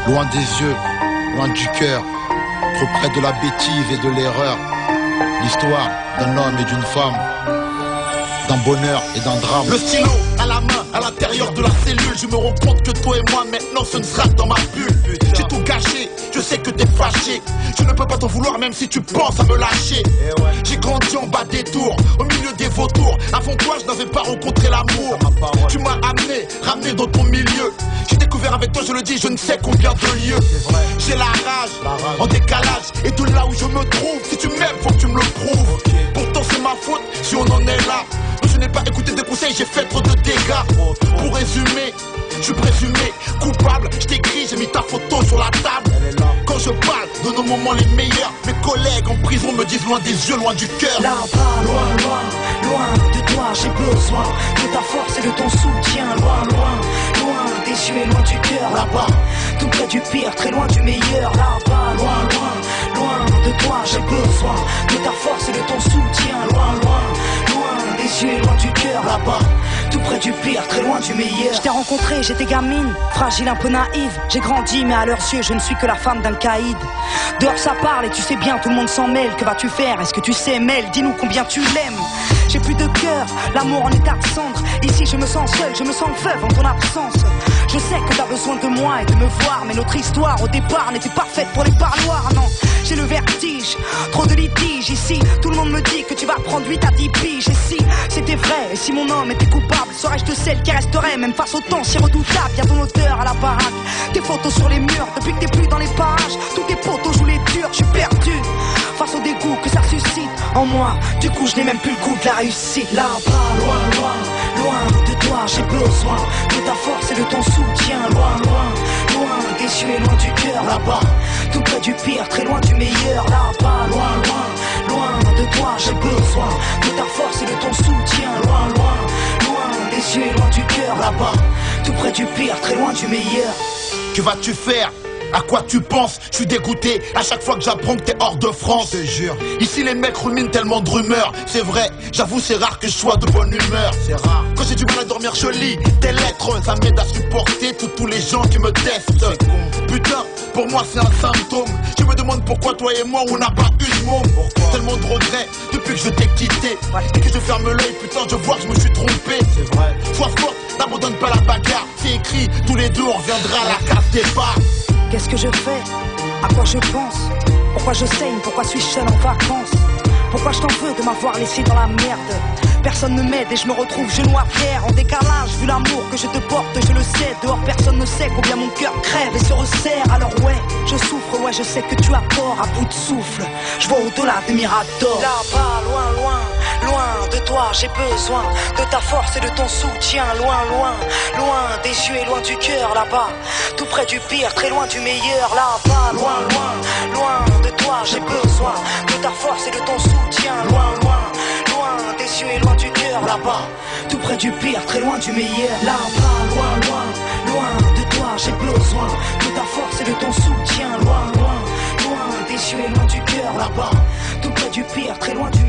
loin des yeux, loin du cœur, trop près de la bêtise et de l'erreur. L'histoire d'un homme et d'une femme, d'un bonheur et d'un drame. Le stylo à la main, à l'intérieur de la cellule. Je me rends compte que toi et moi maintenant ce ne sera que dans ma bulle. J'ai tout gâché, je sais que t'es fâché. Je ne peux pas t'en vouloir même si tu penses à me lâcher. J'ai grandi en bas des tours, au milieu des vautours. Avant toi je n'avais pas rencontré l'amour. Tu m'as ramené dans ton milieu. J'ai découvert avec toi, je le dis, je ne sais combien de lieux. J'ai la rage, en décalage. Et de là où je me trouve, si tu m'aimes faut que tu me le prouves. Pourtant c'est ma faute si on en est là. Je n'ai pas écouté des conseils, j'ai fait trop de dégâts. Pour résumer, je suis présumé coupable. Je t'écris, j'ai mis ta photo sur la table. Quand je parle de nos moments les meilleurs, mes collègues en prison me disent loin des yeux, loin du cœur. Là-bas, loin de toi, j'ai besoin de ta force et de ton soutien. Loin des yeux et loin du cœur. Là-bas, tout près du pire, très loin du meilleur. Là-bas, loin de toi, j'ai besoin de ta force et de ton soutien. Loin des yeux et loin du cœur. Là-bas, tout près du pire, très loin du meilleur. Je t'ai rencontré, j'étais gamine, fragile, un peu naïve. J'ai grandi, mais à leurs yeux, je ne suis que la femme d'un caïd. Dehors ça parle et tu sais bien, tout le monde s'en mêle. Que vas-tu faire? Est-ce que tu sais, Mel? Dis-nous combien tu l'aimes. J'ai plus de cœur, l'amour en état de cendre. Ici je me sens seul, je me sens veuve en ton absence. Je sais que t'as besoin de moi et de me voir, mais notre histoire au départ n'était pas faite pour les parloirs, non. J'ai le vertige, trop de litiges ici. Tout le monde me dit que tu vas prendre 8 à 10 piges. Et si c'était vrai, et si mon homme était coupable, serais-je de celle qui resterait même face au temps si redoutable? Y'a ton odeur à la baraque, tes photos sur les murs. Depuis que t'es plus dans les parages, tous tes potos jouent les durs. Je suis perdu face au dégoût que ça suscite en moi. Du coup je n'ai même plus le goût de la réussite. Là-bas, loin de toi, j'ai besoin de ta force et de ton soutien. Loin des yeux et loin du cœur. Là-bas, tout près du pire, très loin du meilleur. Là-bas, loin de toi, j'ai besoin de ta force et de ton soutien. Loin des yeux et loin du cœur. Là-bas, tout près du pire, très loin du meilleur. Que vas-tu faire? À quoi tu penses? Je suis dégoûté à chaque fois que j'apprends que t'es hors de France. Je te jure. Ici les mecs ruminent tellement de rumeurs. C'est vrai, j'avoue c'est rare que je sois de bonne humeur. C'est rare. Quand j'ai du mal à dormir je lis tes lettres. Ça m'aide à supporter tous les gens qui me testent. Putain, pour moi c'est un symptôme. Je me demande pourquoi toi et moi on n'a pas eu de môme. Tellement de regrets depuis que je t'ai quitté. Et que je ferme l'œil, putain je vois que je me suis trompé. C'est vrai. Sois fort, n'abandonne pas la bagarre. C'est écrit, tous les deux on reviendra à la case départ. Qu'est-ce que je fais? À quoi je pense? Pourquoi je saigne? Pourquoi suis-je seul en vacances? Pourquoi je t'en veux de m'avoir laissé dans la merde? Personne ne m'aide et je me retrouve genou à terre. En décalage, vu l'amour que je te porte, je le sais. Dehors personne ne sait combien mon cœur crève et se resserre. Alors ouais, je souffre, ouais je sais que tu as tort. À bout de souffle, je vois au-delà des miradors. Là-bas, loin de toi, j'ai besoin de ta force et de ton soutien. Loin des yeux et loin du cœur. Là-bas, tout près du pire, très loin du meilleur. Là-bas, loin de toi, j'ai besoin de ta force et de ton soutien. Loin des yeux et loin du cœur. Là-bas, tout près du pire, très loin du meilleur. Là-bas, loin de toi, j'ai besoin de ta force et de ton soutien. Loin des yeux et loin du cœur. Là-bas, tout près du pire, très loin du meilleur.